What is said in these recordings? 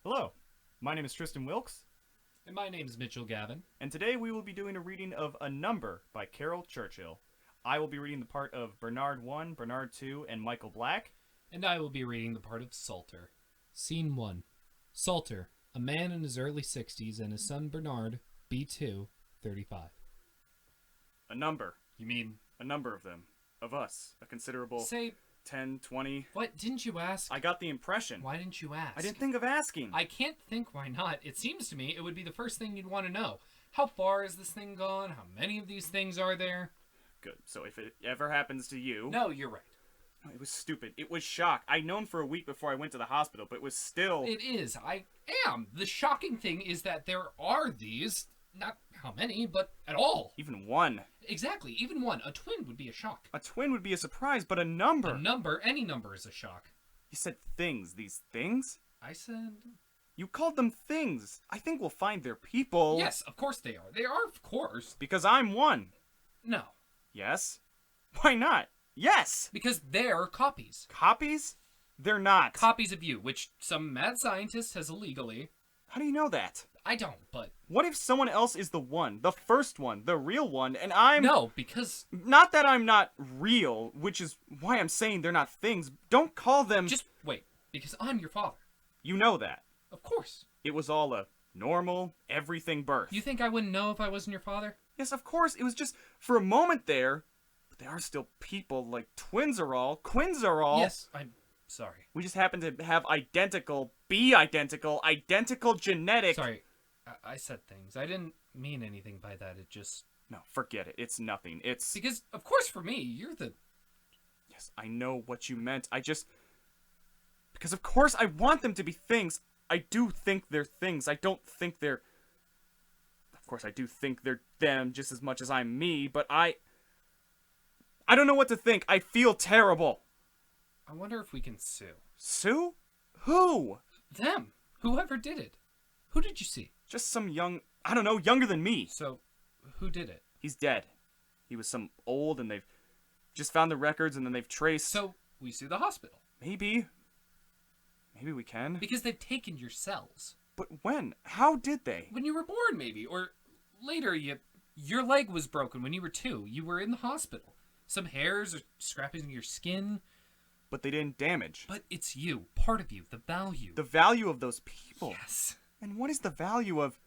Hello, my name is Tristan Wilkes, And my name's Mitchell Gavin. and today we will be doing a reading of A Number by Caryl Churchill. I will be reading the part of Bernard 1, Bernard 2, and Michael Black. And I will be reading the part of Salter. Scene 1. Salter, a man in his early 60s, and his son Bernard, B2, 35. A number. You mean... A number of them. Of us. A considerable Say, 10, 20. what, didn't you ask? I got the impression. Why didn't you ask? I didn't think of asking. I can't think why not. It seems to me it would be the first thing you'd want to know. How far has this thing gone? How many of these things are there? Good. So if it ever happens to you... No, you're right. It was stupid. It was shock. I'd known for a week before I went to the hospital, but it was still... It is. I am. The shocking thing is that there are these. Not how many, but at all. Even one. Exactly. Even one. A twin would be a shock. A twin would be a surprise, but a number... A number, any number is a shock. You said things. These things? I said... You called them things. I think we'll find their people. Yes, of course they are. They are, of course. Because I'm one. No. Yes? Why not? Yes! Because they're copies. Copies? They're not. Copies of you, which some mad scientist has illegally... How do you know that? I don't, but... What if someone else is the one, the first one, the real one, and I'm... No, because... Not that I'm not real, which is why I'm saying they're not things. Don't call them... Just wait, because I'm your father. You know that. Of course. It was all a normal, everything birth. You think I wouldn't know if I wasn't your father? Yes, of course. It was just for a moment there. But they are still people, like twins are all, quins are all. Yes, I'm sorry. We just happen to have identical genetic... Sorry, I said things. I didn't mean anything by that. It just... No, forget it. It's nothing. It's... Because, of course, for me, you're the... Yes, I know what you meant. I just... Because of course I want them to be things. I do think they're things. I don't think they're... Of course I do think they're them just as much as I'm me, but I don't know what to think. I feel terrible. I wonder if we can sue. Sue? Who? Them. Whoever did it. Who did you see? Just some young... I don't know, younger than me. So, who did it? He's dead. He was some old and they've just found the records and then they've traced... So, we sue the hospital. Maybe. Maybe we can. Because they've taken your cells. But when? How did they? When you were born, maybe. Or later, your leg was broken when you were 2. You were in the hospital. Some hairs or scrapings of your skin. But they didn't damage. But it's you. Part of you. The value. The value of those people. Yes. And what is the value of...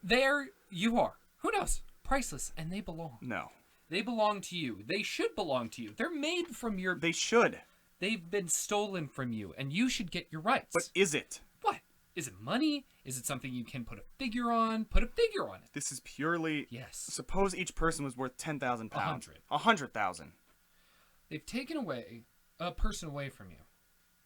There you are. Who knows? Priceless. And they belong. No. They belong to you. They should belong to you. They're made from your... They should. They've been stolen from you, and you should get your rights. But is it? What? Is it money? Is it something you can put a figure on? Put a figure on it. This is purely... Yes. Suppose each person was worth 10,000 pounds. 100. 100,000. They've taken away a person away from you,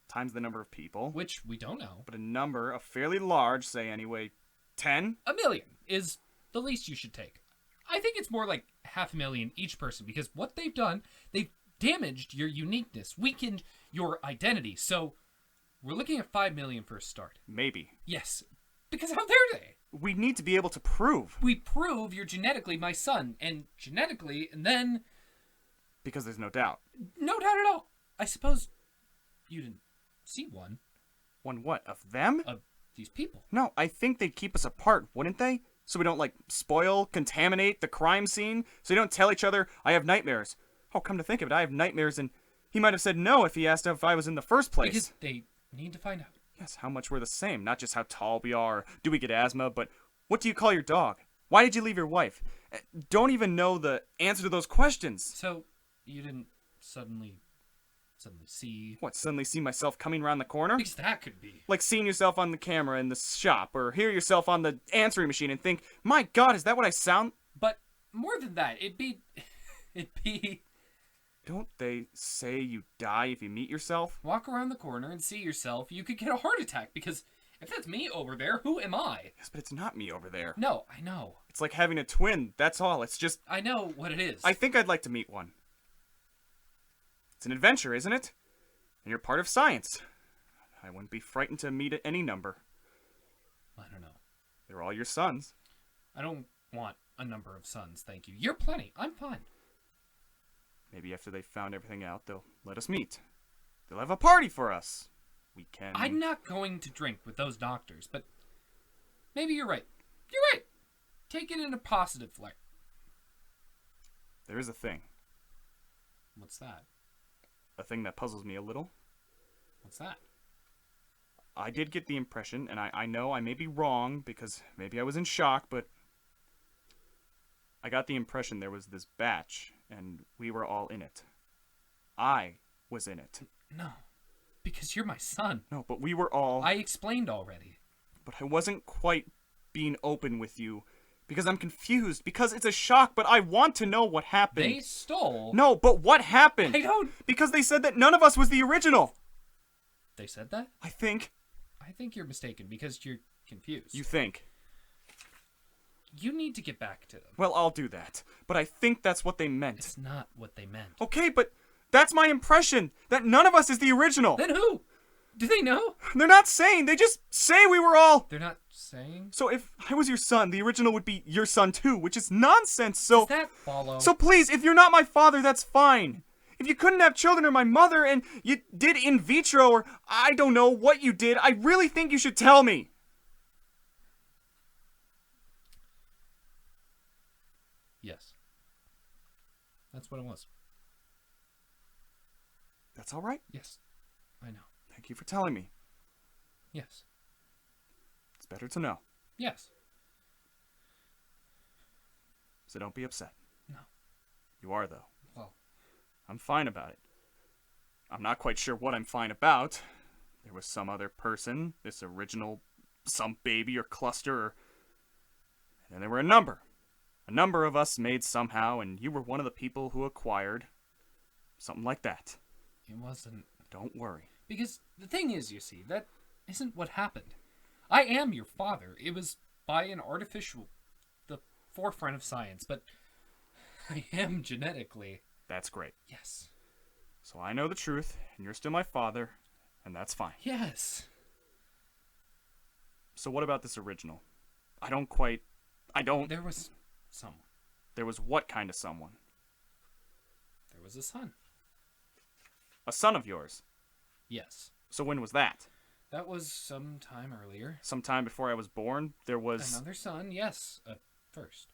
Times the number of people. which we don't know. But a number, a fairly large, say anyway, 10? 1 million is the least you should take. I think it's more like 500,000 each person, because what they've done, they've damaged your uniqueness, weakened your identity. So we're looking at 5 million for a start. Maybe. Yes, because how dare they? We need to be able to prove. We prove you're genetically my son, and genetically, and then... Because there's no doubt. No doubt at all. I suppose you didn't see one One what? Of them? of these people. No, I think they'd keep us apart, wouldn't they? So we don't, like, spoil, contaminate the crime scene? So we don't tell each other, I have nightmares. Oh, come to think of it, I have nightmares, and he might have said no if he asked if I was in the first place. Because they need to find out. Yes, how much we're the same. Not just how tall we are, do we get asthma, but what do you call your dog? Why did you leave your wife? Don't even know the answer to those questions. So you didn't suddenly see... What, suddenly see myself coming around the corner? Because that could be. Like seeing yourself on the camera in the shop, or hear yourself on the answering machine and think, my god, is that what I sound? But more than that, it'd be... Don't they say you die if you meet yourself? Walk around the corner and see yourself, you could get a heart attack, because if that's me over there, who am I? Yes, but it's not me over there. No, I know. It's like having a twin, that's all. It's just... I know what it is. I think I'd like to meet one. It's an adventure, isn't it? And you're part of science. I wouldn't be frightened to meet any number. I don't know. They're all your sons. I don't want a number of sons, thank you. You're plenty. I'm fine. Maybe after they've found everything out, they'll let us meet. They'll have a party for us. We can... I'm not going to drink with those doctors, but maybe you're right. You're right. Take it in a positive light. There is a thing. What's that? A thing that puzzles me a little. What's that? I did get the impression, and I know I may be wrong, because maybe I was in shock, but I got the impression there was this batch, and we were all in it. I was in it. No, because you're my son. No, but we were all... I explained already. But I wasn't quite being open with you, because I'm confused, because it's a shock, but I want to know what happened. They stole... No, but what happened? I don't... Because they said that none of us was the original. They said that? I think. I think you're mistaken, because you're confused. You think. You need to get back to them. Well, I'll do that. But I think that's what they meant. It's not what they meant. Okay, but that's my impression, that none of us is the original. Then who? Do they know? They're not saying. They just say we were all... They're not saying? So if I was your son, the original would be your son too, which is nonsense, so... Does that follow? So please, if you're not my father, that's fine. If you couldn't have children or my mother, and you did in vitro, or I don't know what you did, I really think you should tell me. Yes. That's what it was. That's all right? Yes. I know. Thank you for telling me. Yes. It's better to know. Yes. So don't be upset. No. You are, though. Well. I'm fine about it. I'm not quite sure what I'm fine about. There was some other person, this original, some baby or cluster, or... and then there were a number. A number of us made somehow, and you were one of the people who acquired. Something like that. It wasn't... Don't worry. Because the thing is, you see, that isn't what happened. I am your father. It was by an artificial... the forefront of science, but I am genetically... That's great. Yes. So I know the truth, and you're still my father, and that's fine. Yes. So what about this original? I don't... There was someone. There was what kind of someone? There was a son. A son of yours? Yes. So when was that? That was some time earlier. Sometime before I was born, there was... Another son, yes. First.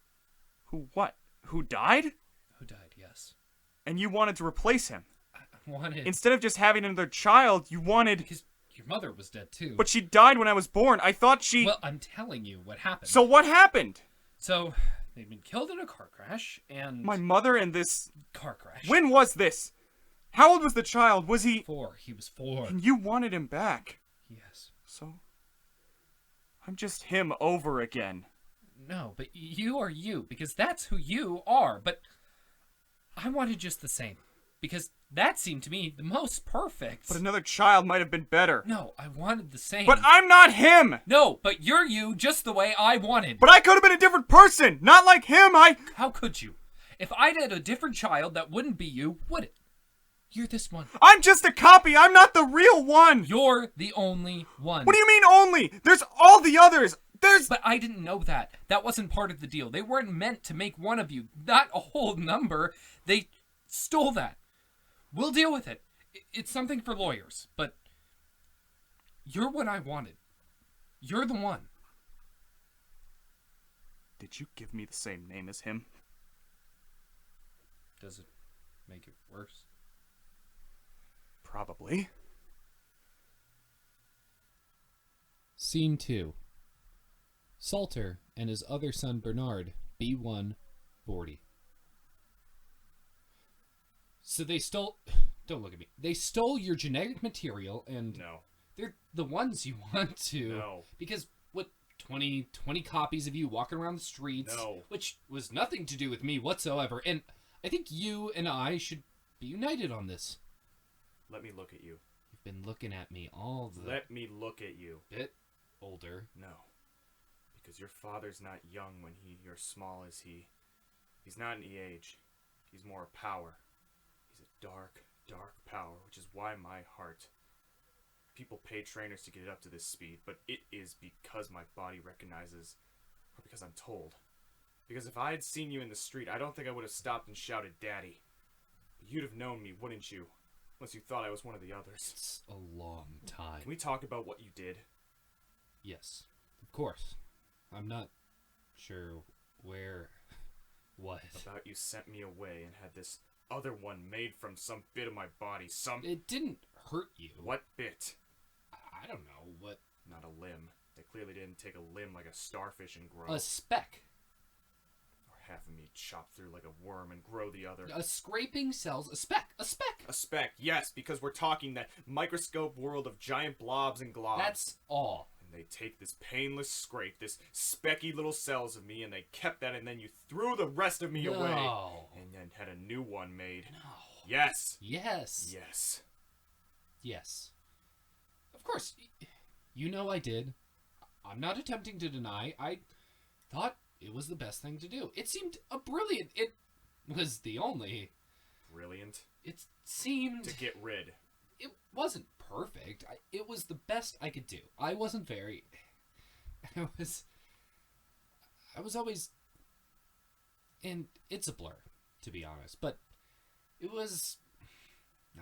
Who what? Who died? Who died, yes. And you wanted to replace him? I wanted... Instead of just having another child, you wanted... Because your mother was dead, too. But she died when I was born. I thought she... Well, I'm telling you what happened. So what happened? So, they'd been killed in a car crash, and... My mother and this... Car crash. When was this? How old was the child? Was he... 4. He was 4. And you wanted him back. Yes. So... I'm just him over again. No, but you are you, because that's who you are, but... I wanted just the same. Because that seemed to me the most perfect. But another child might have been better. No, I wanted the same. But I'm not him! No, but you're you just the way I wanted. But I could have been a different person! Not like him, How could you? If I'd had a different child, that wouldn't be you, would it? You're this one. I'm just a copy! I'm not the real one! You're the only one. What do you mean only? There's all the others! But I didn't know that. That wasn't part of the deal. They weren't meant to make one of you. Not a whole number. They stole that. We'll deal with it. It's something for lawyers, but you're what I wanted. You're the one. Did you give me the same name as him? Does it make it worse? Probably. Scene 2. Salter and his other son Bernard, B1, 40. So they stole... Don't look at me. They stole your genetic material and... No. They're the ones you want to. No. Because, what, 20 copies of you walking around the streets? No. Which was nothing to do with me whatsoever. And I think you and I should be united on this. Let me look at you. You've been looking at me all the... Let me look at you. Bit older. No. Because your father's not young when you're small as he. He's not in the age. He's more a power. He's a dark, dark power, which is why my heart... People pay trainers to get it up to this speed, but it is because my body recognizes, or because I'm told. Because if I had seen you in the street, I don't think I would have stopped and shouted, Daddy. You'd have known me, wouldn't you? Unless you thought I was one of the others. It's a long time. Can we talk about what you did? Yes, of course. I'm not sure where... What? About you sent me away and had this other one made from some bit of my body. It didn't hurt you. What bit? I don't know. What? Not a limb. They clearly didn't take a limb like a starfish and grow. A speck. Or half of me chop through like a worm and grow the other. A scraping cells. A speck. A speck. A speck, yes, because we're talking that microscope world of giant blobs and globs. That's all. And they take this painless scrape, this specky little cells of me, and they kept that, and then you threw the rest of me away. And then had a new one made. No. Yes. Yes. Yes. Yes. Of course. You know I did. I'm not attempting to deny. I thought it was the best thing to do. It seemed brilliant. It was the only... Brilliant. It seemed... To get rid. It wasn't perfect. It was the best I could do. I wasn't very... I was always... And it's a blur, to be honest. But it was...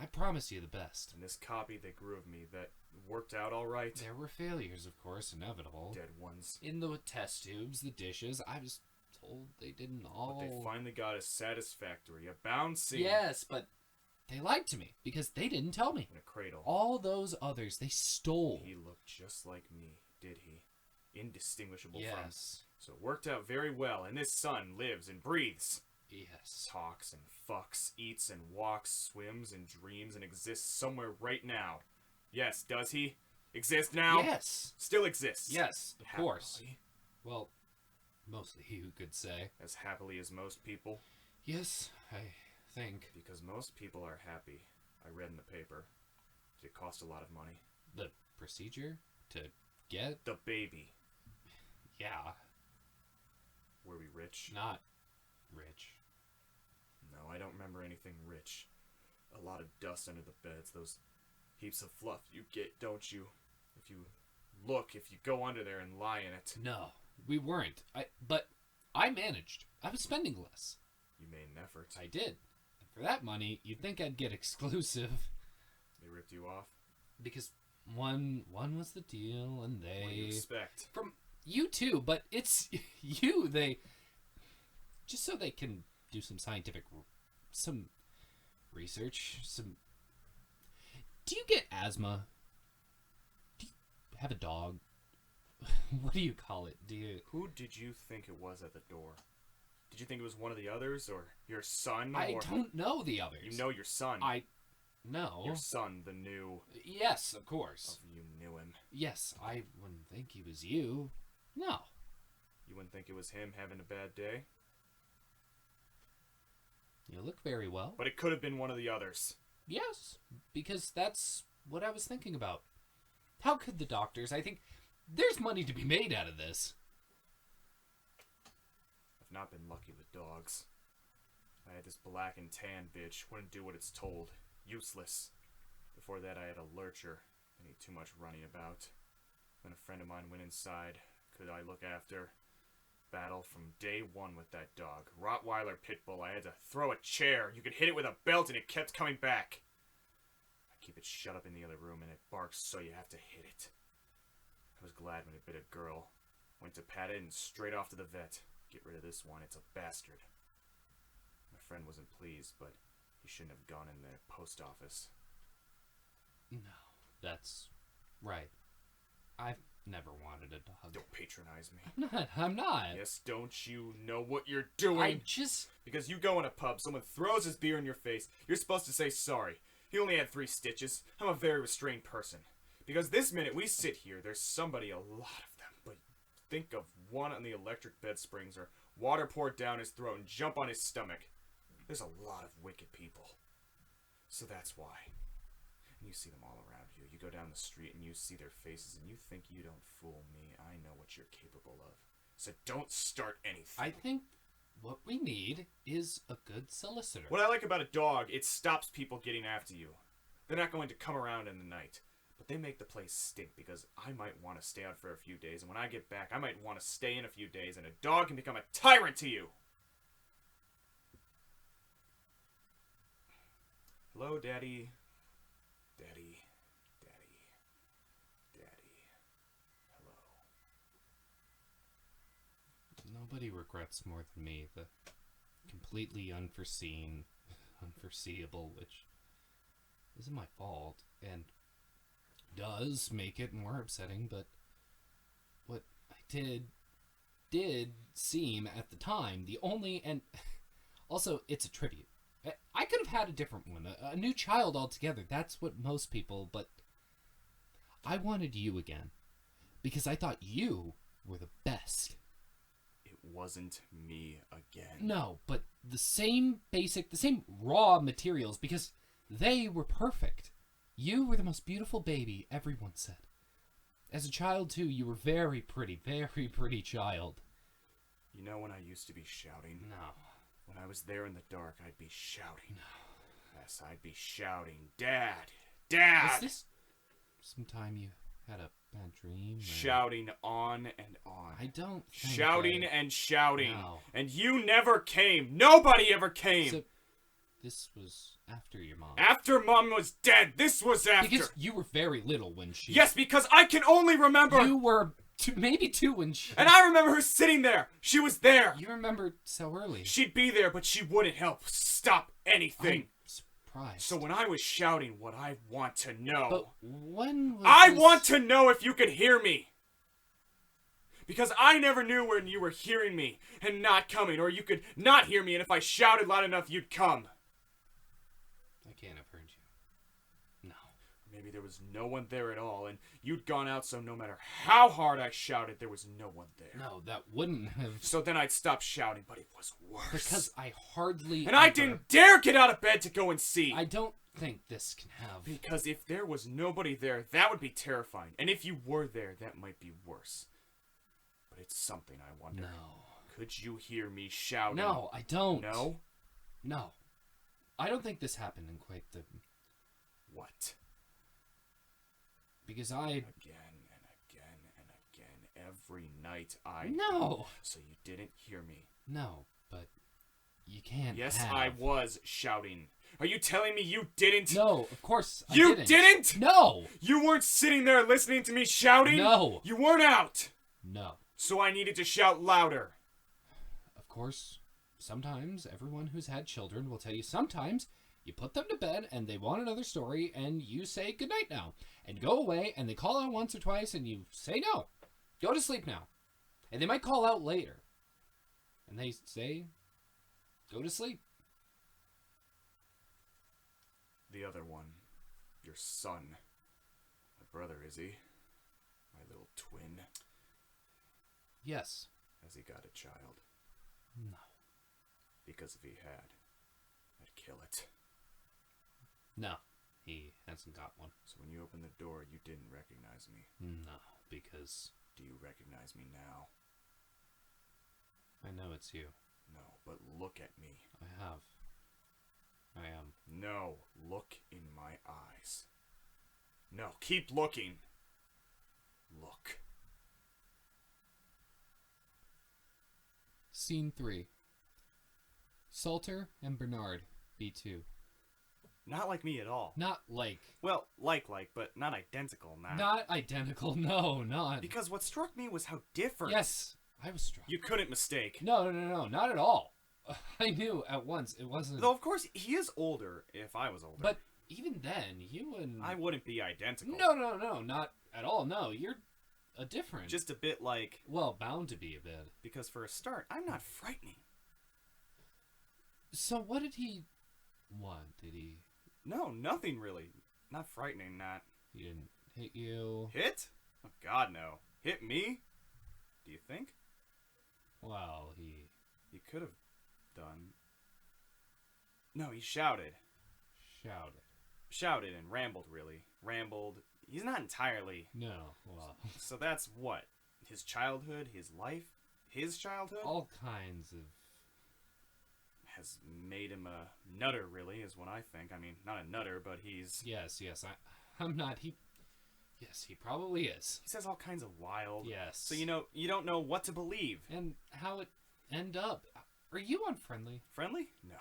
I promise you the best. And this copy they grew of me, that worked out all right. There were failures, of course, inevitable. Dead ones. In the test tubes, the dishes, I was told they didn't all... But they finally got a satisfactory, a bouncing... Yes, but they lied to me, because they didn't tell me. In a cradle. All those others, they stole. He looked just like me, did he? Indistinguishable from... Yes. So it worked out very well, and this son lives and breathes. Yes. Talks and fucks, eats and walks, swims and dreams, and exists somewhere right now. Yes, does he? Exist now? Yes. Still exists. Yes, of course. Happily. Well, mostly you could say. As happily as most people. Yes, I think. Because most people are happy. I read in the paper. Did it cost a lot of money? The procedure to get? The baby. Yeah. Were we rich? Not rich. No, I don't remember anything rich. A lot of dust under the beds, those heaps of fluff you get, don't you? If you go under there and lie in it. No, we weren't. But I managed. I was spending less. You made an effort. I did. And for that money, you'd think I'd get exclusive. They ripped you off? Because one was the deal, and they... What do you expect? From you too, but it's you. They... Just so they can do some some research, Do you get asthma? Do you have a dog? What do you call it? Who did you think it was at the door? Did you think it was one of the others, or your son? I or... don't know the others. You know your son. No. Your son, the new... Yes, of course. You knew him. Yes, I wouldn't think he was you. No. You wouldn't think it was him having a bad day? You look very well. But it could have been one of the others. Yes, because that's what I was thinking about. How could the doctors... I think there's money to be made out of this. I've not been lucky with dogs. I had this black and tan bitch, wouldn't do what it's told. Useless. Before that I had a lurcher. I need too much running about. When a friend of mine went inside, could I look after? Battle from day one with that dog. Rottweiler pit bull. I had to throw a chair. You could hit it with a belt and it kept coming back. I keep it shut up in the other room and it barks so you have to hit it. I was glad when it bit a girl. Went to pat it and straight off to the vet. Get rid of this one. It's a bastard. My friend wasn't pleased, but he shouldn't have gone in the post office. No, that's right. I've never wanted a dog. Don't patronize me. I'm not. Yes, don't you know what you're doing? I just... Because you go in a pub, someone throws his beer in your face, you're supposed to say sorry. He only had 3 stitches. I'm a very restrained person. Because this minute we sit here, there's somebody, a lot of them, but think of one on the electric bed springs or water poured down his throat and jump on his stomach. There's a lot of wicked people. So that's why. And you see them all around you. You go down the street and you see their faces and you think you don't fool me. I know what you're capable of. So don't start anything. I think what we need is a good solicitor. What I like about a dog, it stops people getting after you. They're not going to come around in the night. But they make the place stink because I might want to stay out for a few days. And when I get back, I might want to stay in a few days. And a dog can become a tyrant to you. Hello, Daddy. Daddy. Daddy. Daddy. Hello. Nobody regrets more than me the completely unforeseeable, which isn't my fault, and does make it more upsetting, but what I did seem at the time the only, and also it's a tribute. I could have had a different one, a new child altogether. That's what most people, but I wanted you again because I thought you were the best. It wasn't me again. No, but the same raw materials, because they were perfect. You were the most beautiful baby, everyone said. As a child, too, you were very pretty child. You know when I used to be shouting? No. When I was there in the dark, I'd be shouting. No. Yes, I'd be shouting, Dad! Dad! Was this sometime you had a bad dream? Or... Shouting on and on. I don't think Shouting and shouting. No. And you never came. Nobody ever came. So, this was after your mom. After Mom was dead. This was after. Because you were very little when she... Yes, because I can only remember... You were maybe 2 when she... And I remember her sitting there. She was there. You remember so early. She'd be there, but she wouldn't help stop anything. I'm surprised. So when I was shouting what I want to know... But when was I this... want to know if you could hear me. Because I never knew when you were hearing me and not coming, or you could not hear me, and if I shouted loud enough, you'd come. I can't have heard you. No. Maybe there was no one there at all, and you'd gone out, so no matter how hard I shouted, there was no one there. No, that wouldn't have... So then I'd stop shouting, but it was worse. Because I hardly And I didn't dare get out of bed to go and see. I don't think this can have... Because if there was nobody there, that would be terrifying. And if you were there, that might be worse. But it's something, I wonder. No. Could you hear me shouting? No, I don't. No? No. I don't think this happened in quite the... What? Because I... Again and again and again, every night I... No! So you didn't hear me. No, but you can't Yes, have... I was shouting. Are you telling me you didn't? No, of course I You didn't. didn't? No! You weren't sitting there listening to me shouting? No. You weren't out. No. So I needed to shout louder. Of course, sometimes everyone who's had children will tell you sometimes you put them to bed and they want another story and you say goodnight now and go away and they call out once or twice and you say no. Go to sleep now. And they might call out later. And they say, go to sleep. The other one. Your son. My brother, is he? My little twin. Yes. Has he got a child? No. Because if he had, I'd kill it. No. He hasn't got one. So when you opened the door, you didn't recognize me. No, because... Do you recognize me now? I know it's you. No, but look at me. I have. I am. No, look in my eyes. No, keep looking. Look. Scene 3. Salter and Bernard, B2. Not like me at all. Not like... Well, like, but not identical, nah. Not identical, no, not... Because what struck me was how different. Yes, I was struck. You couldn't mistake. No, not at all. I knew at once it wasn't... Though, of course, he is older if I was older. But even then, you and... I wouldn't be identical. No, not at all, no. You're a different... Just a bit like... Well, bound to be a bit. Because for a start, I'm not frightening. So what did he want? Did he... No, nothing really. Not frightening, not... He didn't hit you? Hit? Oh, God, no. Hit me? Do you think? Well, he... He could have done... No, he shouted. Shouted. Shouted and rambled, really. Rambled. He's not entirely... No, well... So that's what? His childhood? His life? His childhood? All kinds of... Has made him a nutter, really, is what I think. I mean, not a nutter, but he's... Yes, I'm not... Yes, he probably is. He says all kinds of wild... Yes. So, you don't know what to believe. And how it end up... Are you unfriendly? Friendly? No.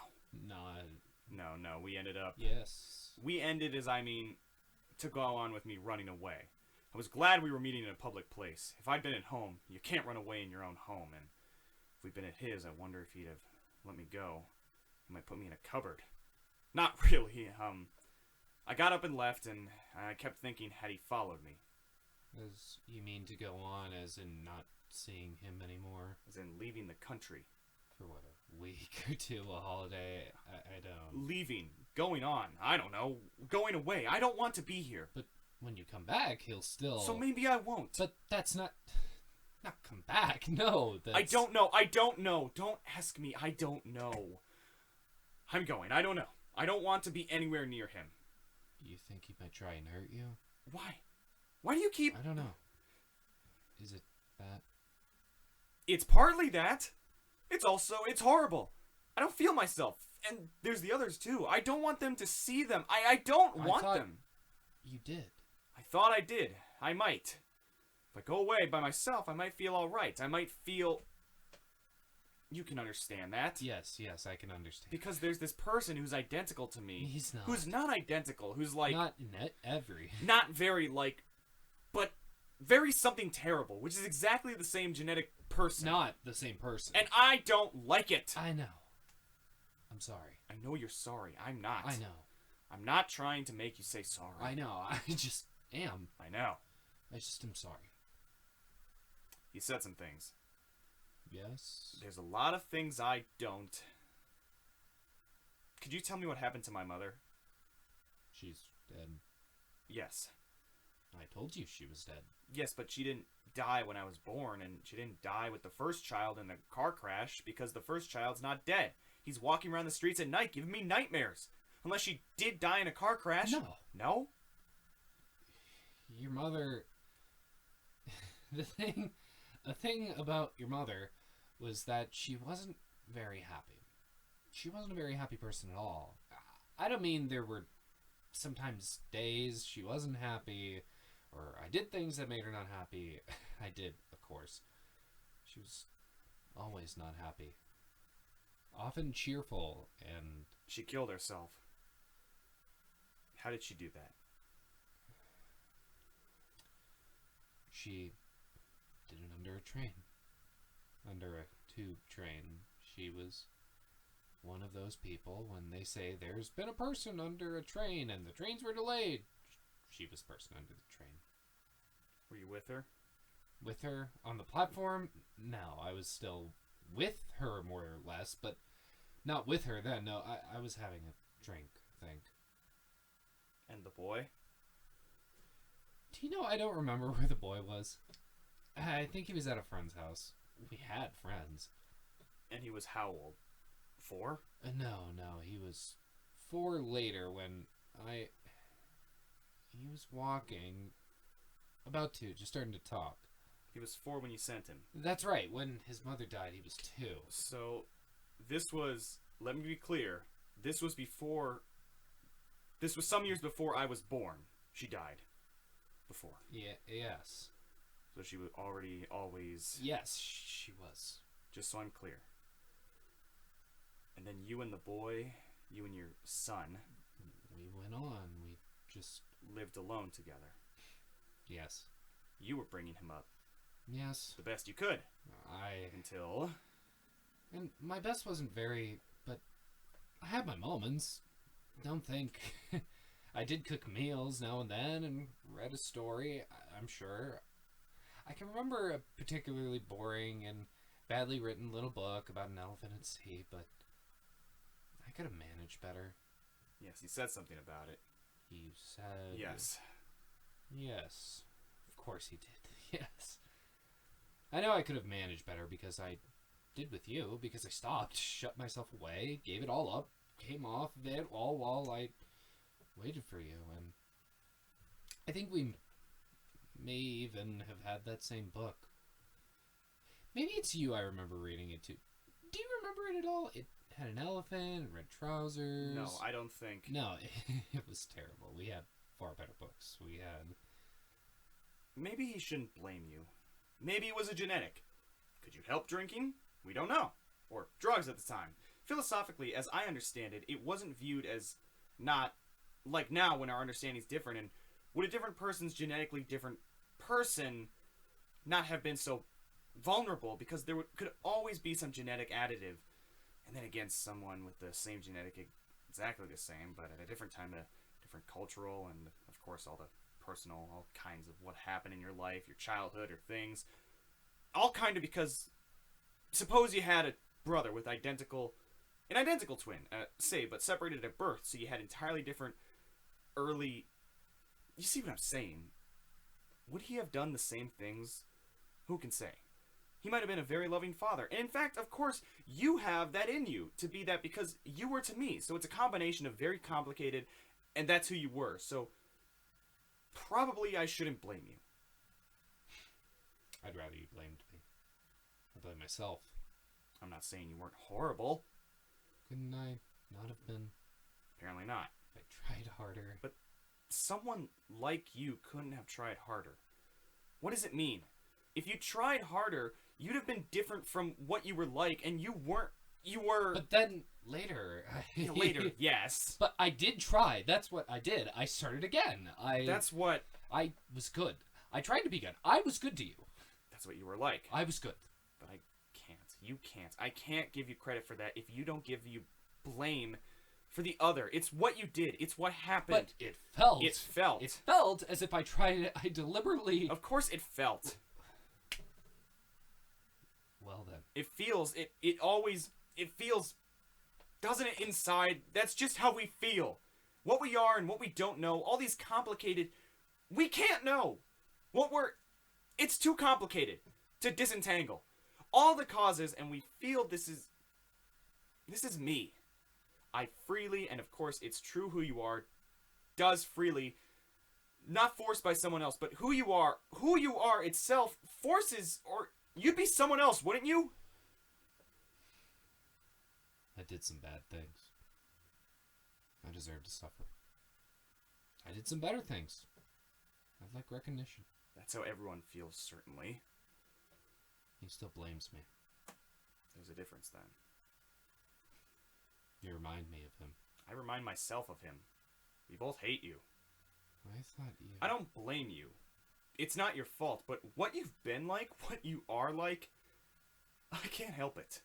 Not... No, we ended up... Yes. We ended as, I mean... to go on with me running away. I was glad we were meeting in a public place. If I'd been at home, you can't run away in your own home, and if we'd been at his, I wonder if he'd have let me go. He might put me in a cupboard. Not really, I got up and left, and I kept thinking, had he followed me? As you mean to go on as in not seeing him anymore? As in leaving the country. For what, a week or two, a holiday? I don't... Leaving. Going on. I don't know. Going away. I don't want to be here. But when you come back, he'll still... So maybe I won't. But that's not... Not come back. No, that's... I don't know. I don't know. Don't ask me. I don't know. I'm going. I don't know. I don't want to be anywhere near him. You think he might try and hurt you? Why? Why do you keep... I don't know. Is it that? It's partly that. It's horrible. I don't feel myself. And there's the others too. I don't want them to see them. I don't want them. You did. I thought I did. I might. If I go away by myself, I might feel alright. I might feel... You can understand that. Yes, I can understand. Because there's this person who's identical to me. He's not. Who's not identical. Who's like... Not every. Not very like... But very something terrible. Which is exactly the same genetic person. Not the same person. And I don't like it. I know. I'm sorry. I know you're sorry. I'm not. I know. I'm not trying to make you say sorry. I know. I just am. I know. I just am sorry. You said some things. Yes. There's a lot of things I don't. Could you tell me what happened to my mother? She's dead. Yes. I told you she was dead. Yes, but she didn't die when I was born, and she didn't die with the first child in the car crash because the first child's not dead. He's walking around the streets at night giving me nightmares. Unless she did die in a car crash. No. No? Your mother... The thing about your mother was that she wasn't very happy. She wasn't a very happy person at all. I don't mean there were sometimes days she wasn't happy, or I did things that made her not happy. I did, of course. She was always not happy. Often cheerful, and... She killed herself. How did she do that? She did it under a train. Under a tube train. She was one of those people when they say there's been a person under a train and the trains were delayed. She was the person under the train. Were you with her? With her on the platform? No, I was still with her more or less, but not with her then. No, I was having a drink, I think. And the boy? Do you know, I don't remember where the boy was. I think he was at a friend's house. We had friends. And he was how old? 4? No, he was 4 later when he was walking, about 2, just starting to talk. He was 4 when you sent him. That's right, when his mother died, he was 2. So, this was, let me be clear, this was some years before I was born. She died. Before. Yeah, yes. So she was already always... Yes, she was. Just so I'm clear. And then you and the boy, you and your son... We went on. We just... lived alone together. Yes. You were bringing him up. Yes. The best you could. Until... And my best wasn't very... But I had my moments. Don't think... I did cook meals now and then and read a story, I'm sure. I can remember a particularly boring and badly written little book about an elephant at sea, but I could have managed better. Yes, he said something about it. He said... Yes. Yes. Of course he did. Yes. I know I could have managed better because I did with you, because I stopped, shut myself away, gave it all up, came off of it all while I waited for you, and I think we may even have had that same book. Maybe it's you I remember reading it to. Do you remember it at all? It had an elephant and red trousers. No, I don't think. No, it was terrible. We had far better books. We had... Maybe he shouldn't blame you. Maybe it was a genetic. Could you help drinking? We don't know. Or drugs at the time. Philosophically, as I understand it, it wasn't viewed as not... Like now, when our understanding's different and would a different person's genetically different person not have been so vulnerable? Because there could always be some genetic additive. And then again, someone with the same genetic, exactly the same, but at a different time, a different cultural, and of course all the personal, all kinds of what happened in your life, your childhood, or things. All kind of because, suppose you had a brother with an identical twin, say, but separated at birth, so you had entirely different early... You see what I'm saying? Would he have done the same things? Who can say? He might have been a very loving father. And in fact, of course, you have that in you to be that because you were to me. So it's a combination of very complicated, and that's who you were. So probably I shouldn't blame you. I'd rather you blamed me. I blame myself. I'm not saying you weren't horrible. Couldn't I not have been? Apparently not. I tried harder. But someone like you couldn't have tried harder. What does it mean? If you tried harder, you'd have been different from what you were like, and you weren't. You were... But then, later... Later, yes. But I did try. That's what I did. I started again. That's what... I was good. I tried to be good. I was good to you. That's what you were like. I was good. But I can't. You can't. I can't give you credit for that if you don't give you blame for the other. It's what you did. It's what happened. But it felt... It felt. It felt as if I tried it. I deliberately... Of course it felt. Well then. It feels... It always... It feels... Doesn't it inside? That's just how we feel. What we are and what we don't know. All these complicated... We can't know. What we're... It's too complicated to disentangle. All the causes, and we feel this is me. I freely, and of course it's true who you are, does freely, not forced by someone else, but who you are itself forces, or you'd be someone else, wouldn't you? I did some bad things. I deserve to suffer. I did some better things. I'd like recognition. That's how everyone feels, certainly. He still blames me. There's a difference then. You remind me of him. I remind myself of him. We both hate you. I thought you... I don't blame you. It's not your fault, but what you've been like, what you are like, I can't help it.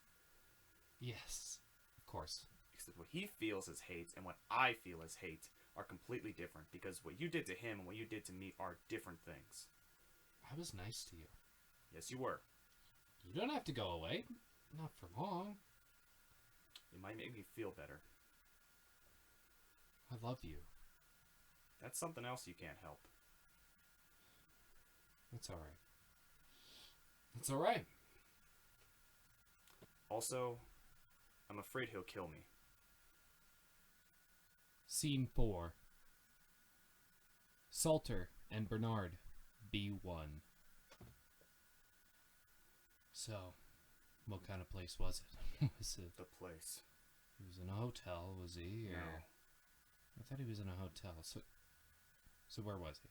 Yes, of course. Except what he feels as hate and what I feel as hate are completely different, because what you did to him and what you did to me are different things. I was nice to you. Yes, you were. You don't have to go away. Not for long. It might make me feel better. I love you. That's something else you can't help. That's alright. That's alright. Also, I'm afraid he'll kill me. Scene 4. Salter and Bernard, B1. So, what kind of place was it? Was it... The place. He was in a hotel, was he? Or... No. I thought he was in a hotel. So where was he?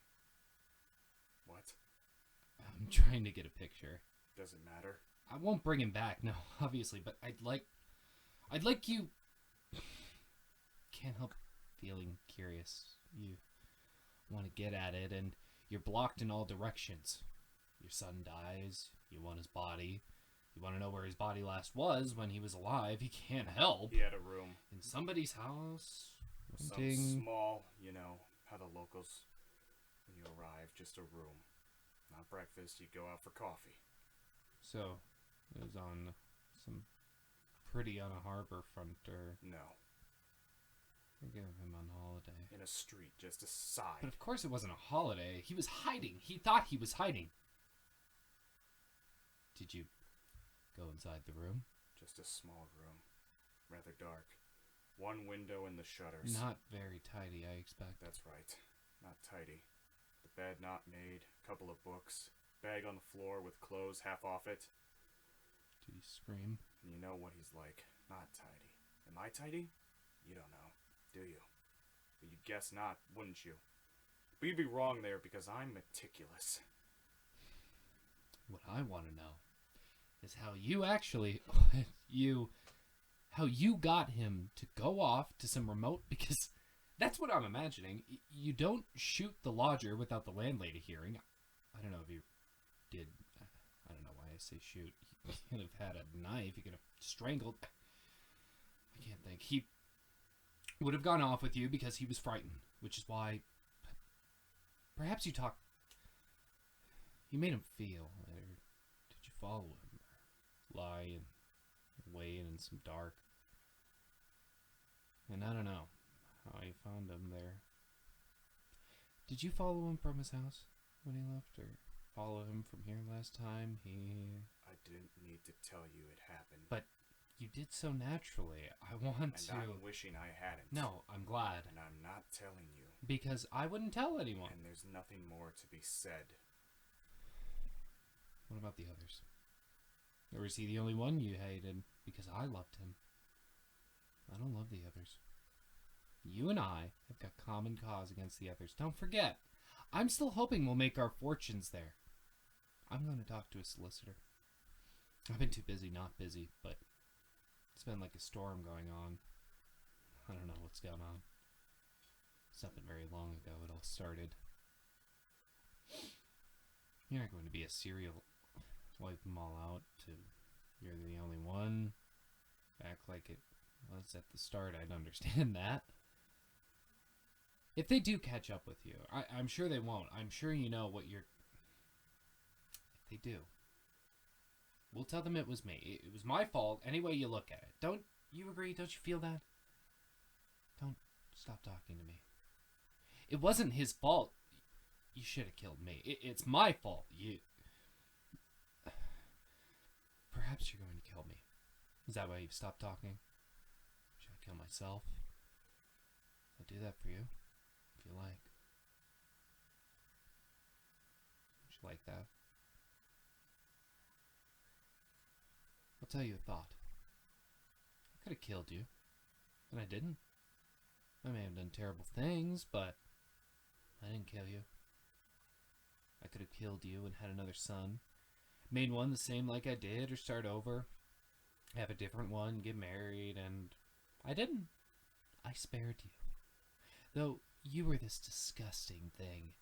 What? I'm trying to get a picture. Doesn't matter. I won't bring him back, no, obviously, but I'd like you... Can't help feeling curious. You want to get at it, and you're blocked in all directions. Your son dies, you want his body, you want to know where his body last was when he was alive, he can't help. He had a room. In somebody's house. Some small, you know, how the locals, when you arrive, just a room. Not breakfast, you go out for coffee. So, it was on some pretty on a harbor front, or... No. Think of him on holiday. In a street, just aside. But of course it wasn't a holiday. He was hiding. He thought he was hiding. Did you go inside the room? Just a small room. Rather dark. One window and the shutters. Not very tidy, I expect. That's right. Not tidy. The bed not made. Couple of books. Bag on the floor with clothes half off it. Did he scream? And you know what he's like. Not tidy. Am I tidy? You don't know, do you? But you'd guess not, wouldn't you? But you'd be wrong there because I'm meticulous. What I want to know is how you actually... how you got him to go off to some remote... Because That's what I'm imagining. You don't shoot the lodger without the landlady hearing. I don't know if you did. I don't know why I say shoot. He could have had a knife. He could have strangled. I can't think. He would have gone off with you because he was frightened, which is why perhaps you talked. You made him feel, or did you follow him, or lie and wait in some dark? And I don't know how you found him there. Did you follow him from his house when he left, or follow him from here last time? I didn't need to tell you it happened. But you did so naturally. I want to. And I'm wishing I hadn't. No, I'm glad. And I'm not telling you. Because I wouldn't tell anyone. And there's nothing more to be said. What about the others? Or is he the only one you hated? Because I loved him. I don't love the others. You and I have got common cause against the others. Don't forget, I'm still hoping we'll make our fortunes there. I'm going to talk to a solicitor. I've been too busy not busy, but it's been like a storm going on. I don't know what's going on. It's not been very long ago it all started. You're not going to be a serial wipe them all out to you're the only one. Act like it was at the start. I'd understand that. If they do catch up with you, I'm sure they won't. I'm sure you know what you're... If they do, we'll tell them it was me. It was my fault any way you look at it. Don't you agree? Don't you feel that? Don't stop talking to me. It wasn't his fault. You should have killed me. It's my fault. Perhaps you're going to kill me. Is that why you've stopped talking? Should I kill myself? I'll do that for you, if you like. Would you like that? I'll tell you a thought. I could have killed you, and I didn't. I may have done terrible things, but I didn't kill you. I could have killed you and had another son. Made one the same like I did, or start over. Have a different one, get married, and I didn't. I spared you. Though you were this disgusting thing.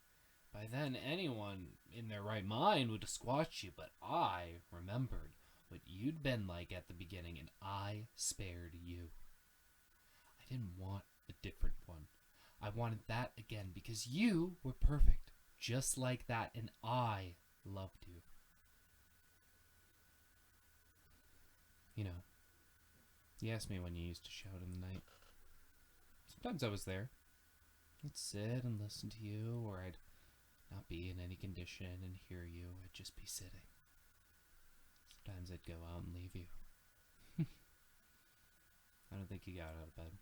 By then, anyone in their right mind would have squashed you, but I remembered what you'd been like at the beginning, and I spared you. I didn't want a different one. I wanted that again because you were perfect, just like that, and I loved you. You know, you asked me when you used to shout in the night. Sometimes I was there. I'd sit and listen to you, or I'd not be in any condition and hear you. I'd just be sitting. Sometimes I'd go out and leave you. I don't think you got out of bed.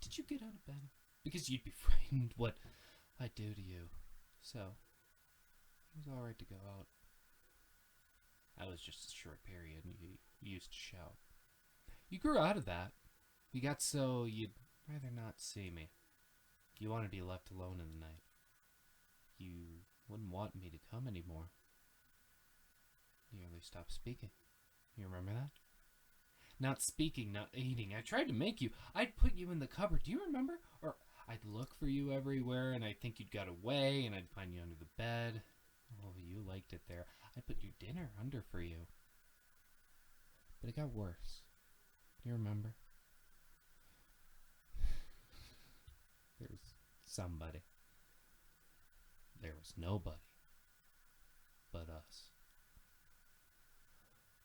Did you get out of bed? Because you'd be frightened what I'd do to you. So, it was alright to go out. That was just a short period. You used to shout. You grew out of that. You got so you'd rather not see me. You wanted to be left alone in the night. You wouldn't want me to come anymore. You nearly stopped speaking. You remember that? Not speaking, not eating. I tried to make you. I'd put you in the cupboard. Do you remember? Or I'd look for you everywhere, and I'd think you'd got away, and I'd find you under the bed. Oh, you liked it there. I'd put your dinner under for you. But it got worse. Do you remember? There was somebody. There was nobody but us.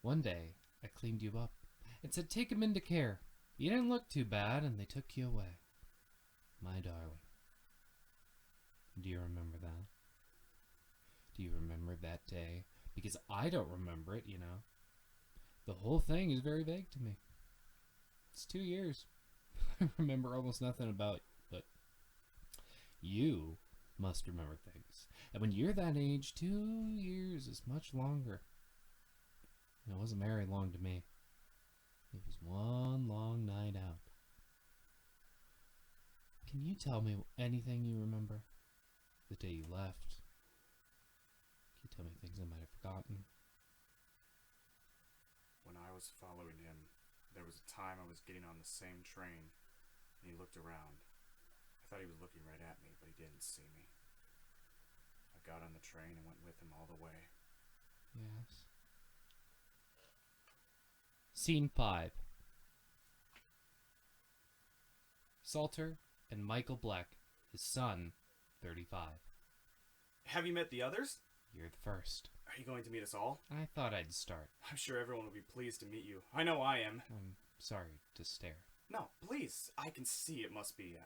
One day, I cleaned you up and said, take him into care. You didn't look too bad, and they took you away. My darling. Do you remember that? Do you remember that day? Because I don't remember it, you know. The whole thing is very vague to me. It's 2 years. I remember almost nothing about it, but you must remember things. And when you're that age, 2 years is much longer. And it wasn't very long to me. It was one long night out. Can you tell me anything you remember? The day you left? Can you tell me things I might have forgotten? When I was following him, there was a time I was getting on the same train, and he looked around. I thought he was looking right at me, but he didn't see me. I got on the train and went with him all the way. Yes. Scene 5. Salter and Michael Bleck, his son, 35. Have you met the others? You're the first. Are you going to meet us all? I thought I'd start. I'm sure everyone will be pleased to meet you. I know I am. I'm sorry to stare. No, please. I can see it must be.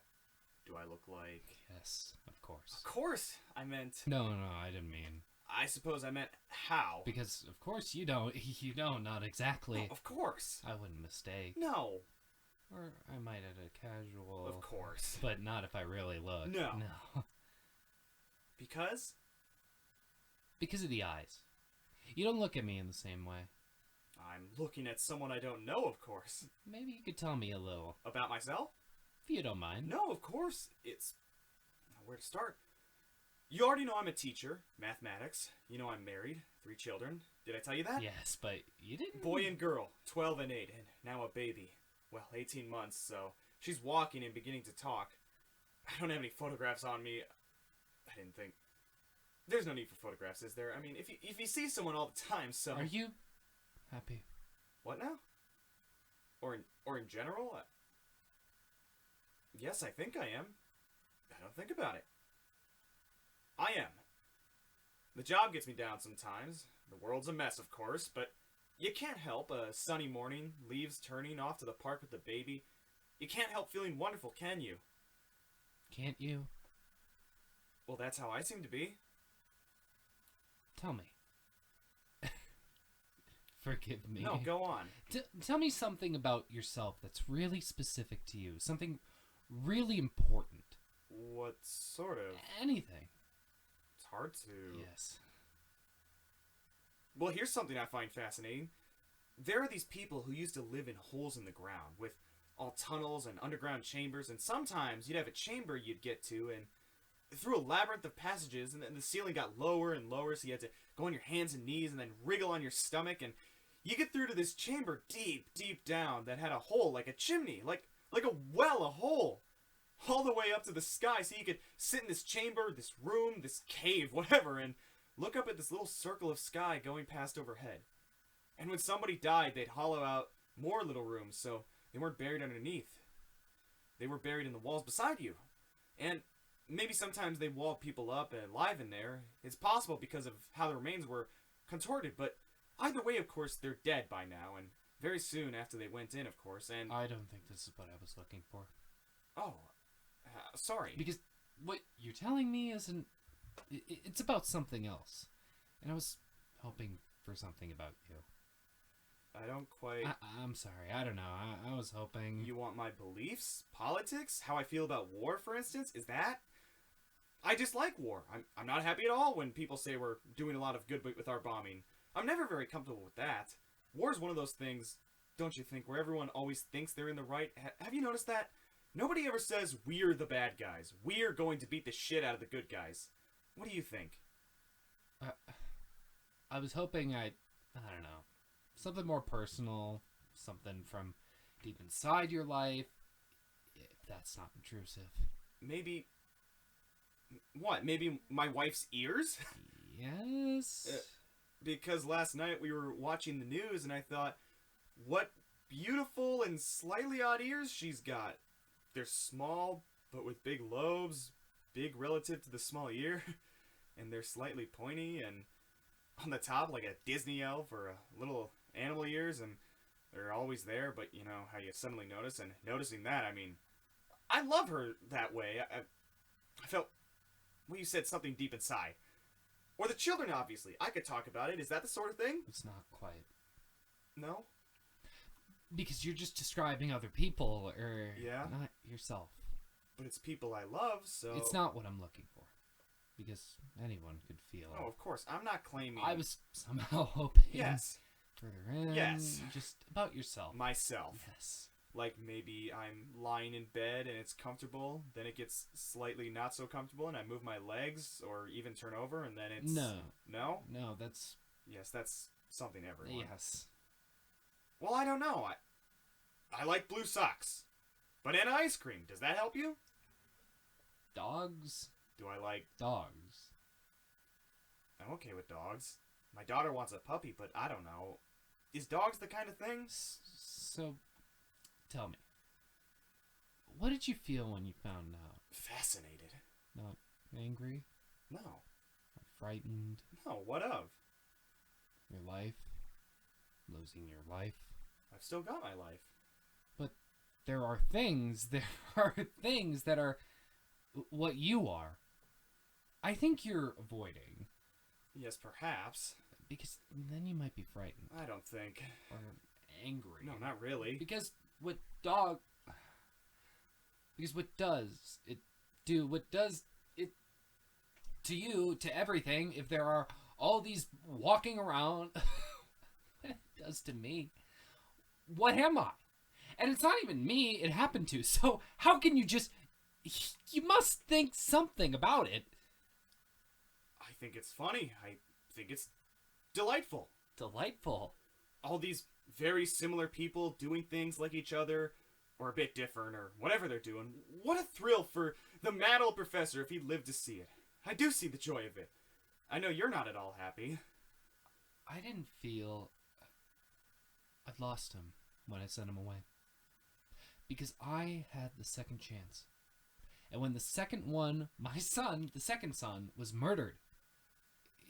Do I look like... Yes, of course. Of course! I meant... No, I didn't mean. I suppose I meant how. Because, of course, you don't. You don't, not exactly. No, of course. I wouldn't mistake. No. Or I might at a casual... Of course. But not if I really look. No. No. Because? Because of the eyes. You don't look at me in the same way. I'm looking at someone I don't know, of course. Maybe you could tell me a little. About myself? If you don't mind. No, of course. It's... Where to start? You already know I'm a teacher. Mathematics. You know I'm married. 3 children. Did I tell you that? Yes, but you didn't... Boy and girl. 12 and 8. And now a baby. Well, 18 months, so... She's walking and beginning to talk. I don't have any photographs on me. I didn't think... There's no need for photographs, is there? I mean, if you see someone all the time, so... Are you happy? What now? Or in general? Yes, I think I am. I don't think about it. I am. The job gets me down sometimes. The world's a mess, of course, but you can't help a sunny morning, leaves turning off to the park with the baby. You can't help feeling wonderful, can you? Can't you? Well, that's how I seem to be. Tell me. Forgive me. No, go on. Tell me something about yourself that's really specific to you. Something really important. What sort of? Anything. It's hard to... Yes. Well, here's something I find fascinating. There are these people who used to live in holes in the ground with all tunnels and underground chambers, and sometimes you'd have a chamber you'd get to, and through a labyrinth of passages, and then the ceiling got lower and lower, so you had to go on your hands and knees and then wriggle on your stomach, and you get through to this chamber deep, deep down that had a hole like a chimney, like a well, a hole, all the way up to the sky, so you could sit in this chamber, this room, this cave, whatever, and look up at this little circle of sky going past overhead. And when somebody died, they'd hollow out more little rooms, so they weren't buried underneath. They were buried in the walls beside you. And maybe sometimes they walled people up and alive in there. It's possible because of how the remains were contorted, but either way, of course, they're dead by now, and very soon after they went in, of course, and... I don't think this is what I was looking for. Oh, sorry. Because what you're telling me isn't... It's about something else. And I was hoping for something about you. I don't quite... I'm sorry, I don't know. I was hoping... You want my beliefs? Politics? How I feel about war, for instance? Is that? I dislike war. I'm not happy at all when people say we're doing a lot of good with our bombing. I'm never very comfortable with that. War is one of those things, don't you think, where everyone always thinks they're in the right. Have you noticed that? Nobody ever says, we're the bad guys. We're going to beat the shit out of the good guys. What do you think? I was hoping I don't know, something more personal, something from deep inside your life, if that's not intrusive. Maybe... What? Maybe my wife's ears? Yes? Because last night we were watching the news and I thought, what beautiful and slightly odd ears she's got. They're small, but with big lobes, big relative to the small ear, and they're slightly pointy and on the top like a Disney elf or a little animal ears, and they're always there, but you know how you suddenly notice, and noticing that, I mean, I love her that way. I felt, well, you said something deep inside. Or the children, obviously. I could talk about it. Is that the sort of thing? It's not quite. No? Because you're just describing other people, or Yeah? not yourself. But it's people I love, so... It's not what I'm looking for. Because anyone could feel Oh, of course. I'm not claiming... I was somehow hoping Yes. further in. Yes. Just about yourself. Myself. Yes. Like maybe I'm lying in bed and it's comfortable, then it gets slightly not so comfortable and I move my legs or even turn over and then it's... No. No? No, that's... Yes, that's something everyone. Yes. Well, I don't know. I like blue socks. Banana ice cream. Does that help you? dogs? Do I like... Dogs. I'm okay with dogs. My daughter wants a puppy, but I don't know. Is dogs the kind of thing? So, tell me. What did you feel when you found out? Fascinated. Not angry? No. Not frightened? No, what of? Your life? Losing your life? I've still got my life. But there are things that are what you are. I think you're avoiding. Yes, perhaps. Because then you might be frightened. I don't think. Or angry. No, not really. Because what does it to you, to everything, if there are all these walking around, it does to me. What am I? And it's not even me it happened to, so how can you just... You must think something about it. I think it's funny. I think it's delightful. Delightful. All these very similar people doing things like each other, or a bit different, or whatever they're doing. What a thrill for the mad old professor if he lived to see it. I do see the joy of it. I know you're not at all happy. I didn't feel... I'd lost him when I sent him away. Because I had the second chance. And when the second one, my son, the second son, was murdered,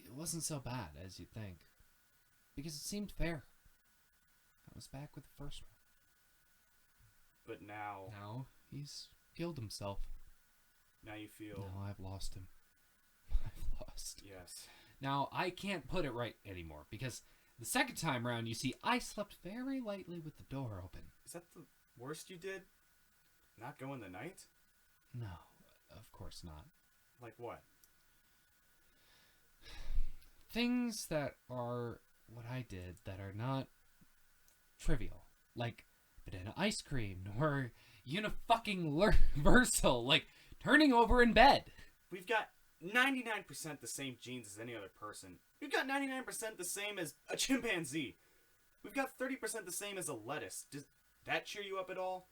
it wasn't so bad as you'd think. Because it seemed fair. I was back with the first one. But now... Now he's killed himself. Now you feel... Now I've lost him. I've lost. Yes. Now I can't put it right anymore because the second time round, you see, I slept very lightly with the door open. Is that the worst you did? Not go in the night? No, of course not. Like what? Things that are what I did that are not trivial. Like banana ice cream or universal, like turning over in bed. We've got 99% the same genes as any other person. We've got 99% the same as a chimpanzee. We've got 30% the same as a lettuce. Does that cheer you up at all?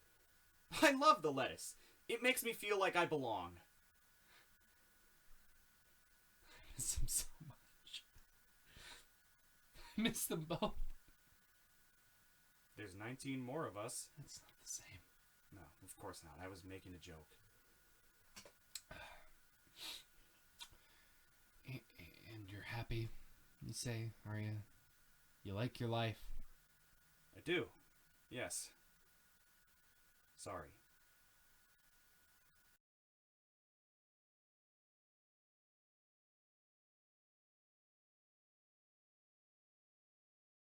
I love the lettuce. It makes me feel like I belong. I miss them so much. I miss them both. There's 19 more of us. That's not the same. No, of course not. I was making a joke. And you're happy, you say, are you? You like your life? I do. Yes. Sorry.